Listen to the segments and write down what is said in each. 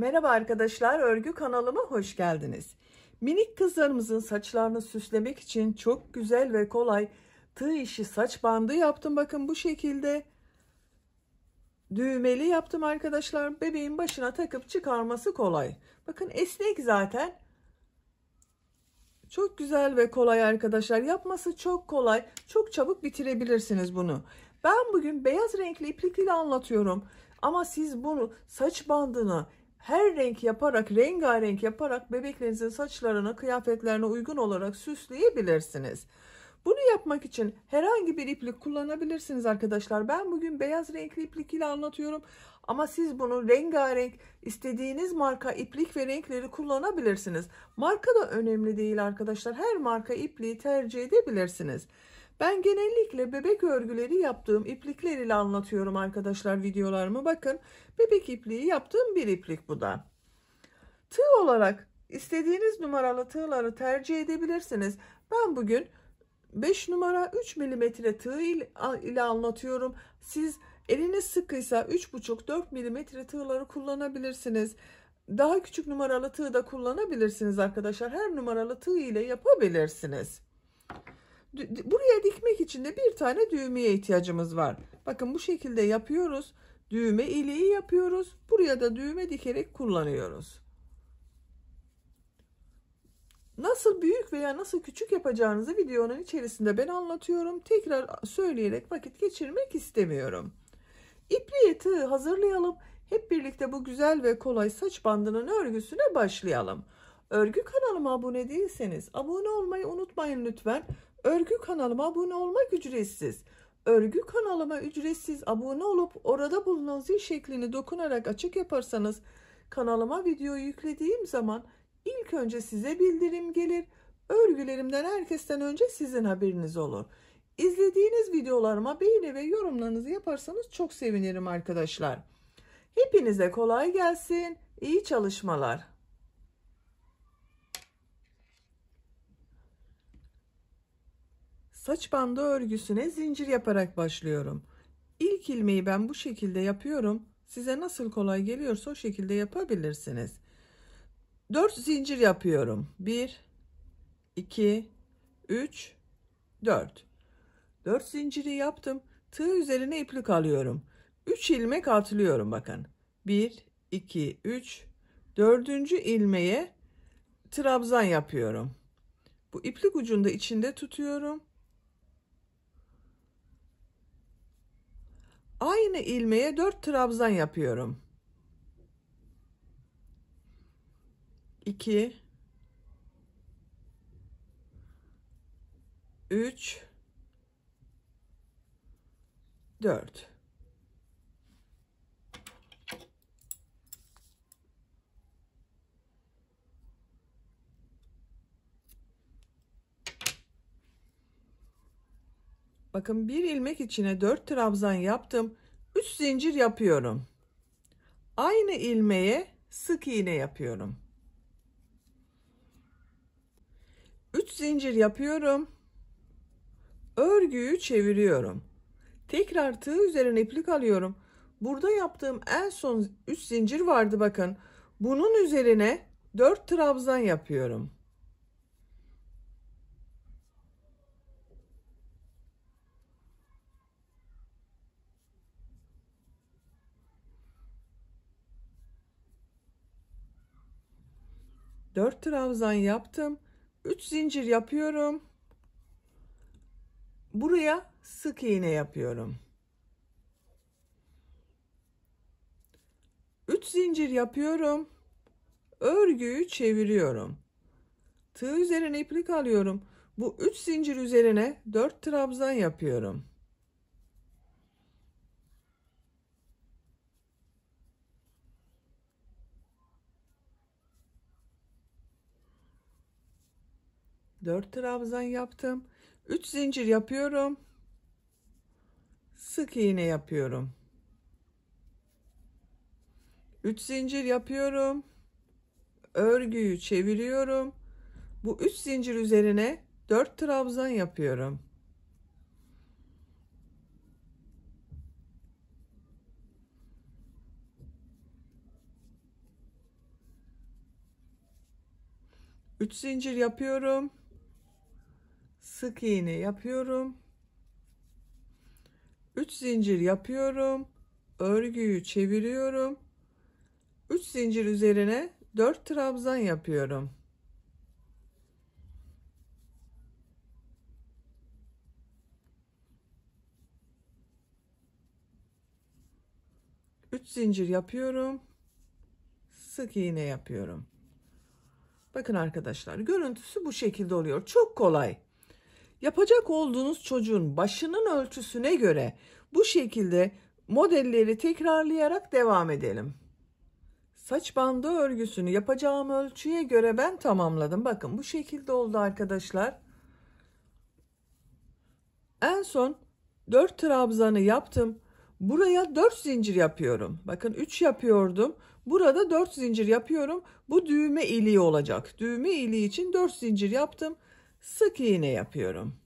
Merhaba arkadaşlar, örgü kanalıma hoş geldiniz. Minik kızlarımızın saçlarını süslemek için çok güzel ve kolay tığ işi saç bandı yaptım. Bakın bu şekilde düğmeli yaptım arkadaşlar. Bebeğin başına takıp çıkarması kolay. Bakın esnek zaten. Çok güzel ve kolay arkadaşlar. Yapması çok kolay. Çok çabuk bitirebilirsiniz bunu. Ben bugün beyaz renkli iplik ile anlatıyorum. Ama siz bunu saç bandını her renk yaparak, rengarenk yaparak bebeklerinizin saçlarına, kıyafetlerine uygun olarak süsleyebilirsiniz. Bunu yapmak için herhangi bir iplik kullanabilirsiniz arkadaşlar. Ben bugün beyaz renkli iplik ile anlatıyorum. Ama siz bunu rengarenk, istediğiniz marka iplik ve renkleri kullanabilirsiniz. Marka da önemli değil arkadaşlar. Her marka ipliği tercih edebilirsiniz. Ben genellikle bebek örgüleri yaptığım iplikler ile anlatıyorum arkadaşlar videolarımı. Bakın bebek ipliği yaptığım bir iplik bu da. Tığ olarak istediğiniz numaralı tığları tercih edebilirsiniz. Ben bugün 5 numara 3 milimetre tığ ile anlatıyorum. Siz eliniz sıkıysa 3,5-4 milimetre tığları kullanabilirsiniz. Daha küçük numaralı tığ da kullanabilirsiniz arkadaşlar. Her numaralı tığ ile yapabilirsiniz. Buraya dikmek için de bir tane düğmeye ihtiyacımız var. Bakın bu şekilde yapıyoruz. Düğme iliği yapıyoruz. Buraya da düğme dikerek kullanıyoruz. Nasıl büyük veya nasıl küçük yapacağınızı videonun içerisinde ben anlatıyorum. Tekrar söyleyerek vakit geçirmek istemiyorum. İpliğe tığ hazırlayalım. Hep birlikte bu güzel ve kolay saç bandının örgüsüne başlayalım. Örgü kanalıma abone değilseniz abone olmayı unutmayın lütfen. Örgü kanalıma abone olmak ücretsiz. Örgü kanalıma ücretsiz abone olup orada bulunan zil şeklini dokunarak açık yaparsanız kanalıma video yüklediğim zaman İlk önce size bildirim gelir. Örgülerimden herkesten önce sizin haberiniz olur. İzlediğiniz videolarıma beğeni ve yorumlarınızı yaparsanız çok sevinirim arkadaşlar. Hepinize kolay gelsin. İyi çalışmalar. Saç bandı örgüsüne zincir yaparak başlıyorum. İlk ilmeği ben bu şekilde yapıyorum. Size nasıl kolay geliyorsa o şekilde yapabilirsiniz. 4 zincir yapıyorum. 1 2 3 4. 4 zinciri yaptım. Tığ üzerine iplik alıyorum. 3 ilmek atlıyorum bakın. 1 2 3 4. ilmeğe trabzan yapıyorum. Bu iplik ucunu da içinde tutuyorum. Aynı ilmeğe 4 trabzan yapıyorum. 2 3 4. Bakın bir ilmek içine 4 trabzan yaptım. 3 zincir yapıyorum. Aynı ilmeğe sık iğne yapıyorum. 3 zincir yapıyorum. Örgüyü çeviriyorum. Tekrar tığ üzerine iplik alıyorum. Burada yaptığım en son 3 zincir vardı bakın. Bunun üzerine 4 trabzan yapıyorum. Dört trabzan yaptım. 3 zincir yapıyorum. Buraya sık iğne yapıyorum. 3 zincir yapıyorum. Örgüyü çeviriyorum. Tığ üzerine iplik alıyorum. Bu 3 zincir üzerine 4 trabzan yapıyorum. Dört trabzan yaptım. 3 zincir yapıyorum. Sık iğne yapıyorum. 3 zincir yapıyorum. Örgüyü çeviriyorum. Bu 3 zincir üzerine 4 trabzan yapıyorum. 3 zincir yapıyorum. Sık iğne yapıyorum. 3 zincir yapıyorum. Örgüyü çeviriyorum. 3 zincir üzerine 4 trabzan yapıyorum. Üç zincir yapıyorum. Sık iğne yapıyorum. Bakın arkadaşlar, görüntüsü bu şekilde oluyor. Çok kolay. Yapacak olduğunuz çocuğun başının ölçüsüne göre bu şekilde modelleri tekrarlayarak devam edelim. Saç bandı örgüsünü yapacağım ölçüye göre ben tamamladım. Bakın bu şekilde oldu arkadaşlar. En son 4 trabzanı yaptım. Buraya 4 zincir yapıyorum. Bakın 3 yapıyordum. Burada 4 zincir yapıyorum. Bu düğme iliği olacak. Düğme iliği için 4 zincir yaptım. Sık iğne yapıyorum.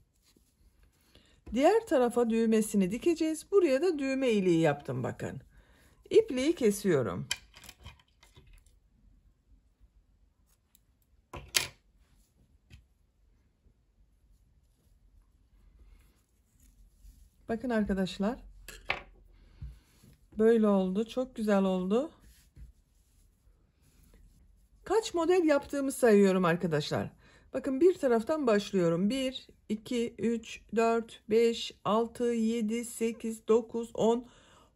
Diğer tarafa düğmesini dikeceğiz. Buraya da düğme iliği yaptım bakın. İpliği kesiyorum. Bakın arkadaşlar. Böyle oldu. Çok güzel oldu. Kaç model yaptığımı sayıyorum arkadaşlar. Bakın bir taraftan başlıyorum. 1, 2, 3, 4, 5, 6, 7, 8, 9, 10,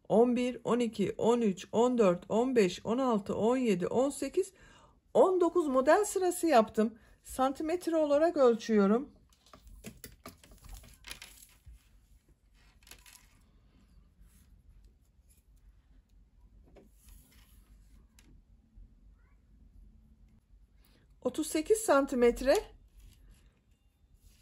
11, 12, 13, 14, 15, 16, 17, 18, 19 model sırası yaptım. Santimetre olarak ölçüyorum. ...38 santimetre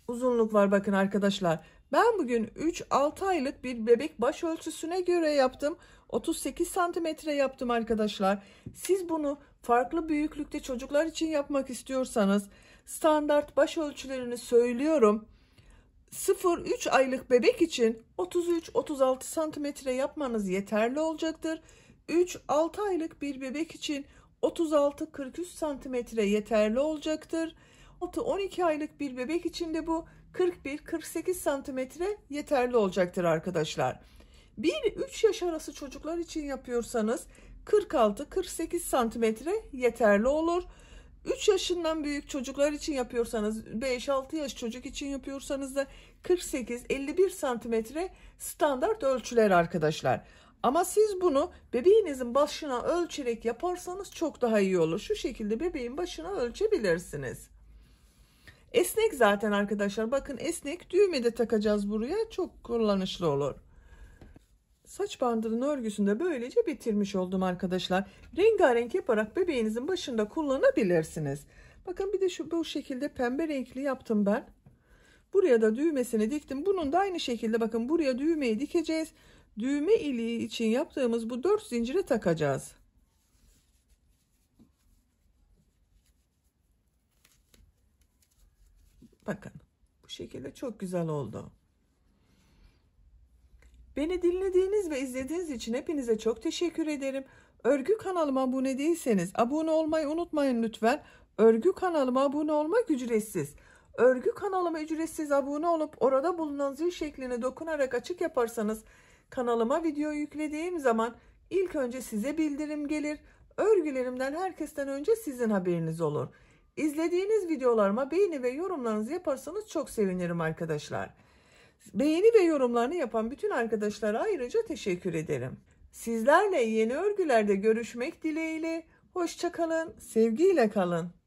uzunluk var bakın arkadaşlar. Ben bugün 3-6 aylık bir bebek baş ölçüsüne göre yaptım. 38 santimetre yaptım arkadaşlar. Siz bunu farklı büyüklükte çocuklar için yapmak istiyorsanız standart baş ölçülerini söylüyorum. 0-3 aylık bebek için 33-36 santimetre yapmanız yeterli olacaktır. 3-6 aylık bir bebek için 36-43 santimetre yeterli olacaktır. 6-12 aylık bir bebek için de bu 41-48 santimetre yeterli olacaktır arkadaşlar. 1-3 yaş arası çocuklar için yapıyorsanız 46-48 santimetre yeterli olur. 3 yaşından büyük çocuklar için yapıyorsanız, 5-6 yaş çocuk için yapıyorsanız da 48-51 santimetre standart ölçüler arkadaşlar. Ama siz bunu bebeğinizin başına ölçerek yaparsanız çok daha iyi olur. Şu şekilde bebeğin başına ölçebilirsiniz. Esnek zaten arkadaşlar. Bakın esnek, düğme de takacağız buraya. Çok kullanışlı olur. Saç bandının örgüsünü de böylece bitirmiş oldum arkadaşlar. Rengarenk yaparak bebeğinizin başında kullanabilirsiniz. Bakın bir de bu şekilde pembe renkli yaptım ben. Buraya da düğmesini diktim. Bunun da aynı şekilde bakın buraya düğmeyi dikeceğiz. Düğme iliği için yaptığımız bu 4 zincire takacağız. Bakın bu şekilde çok güzel oldu. Beni dinlediğiniz ve izlediğiniz için hepinize çok teşekkür ederim. Örgü kanalıma abone değilseniz abone olmayı unutmayın lütfen. Örgü kanalıma abone olmak ücretsiz. Örgü kanalıma ücretsiz abone olup orada bulunan zil şekline dokunarak açık yaparsanız kanalıma video yüklediğim zaman ilk önce size bildirim gelir. Örgülerimden herkesten önce sizin haberiniz olur. İzlediğiniz videolarıma beğeni ve yorumlarınızı yaparsanız çok sevinirim arkadaşlar. Beğeni ve yorumlarını yapan bütün arkadaşlara ayrıca teşekkür ederim. Sizlerle yeni örgülerde görüşmek dileğiyle. Hoşça kalın, sevgiyle kalın.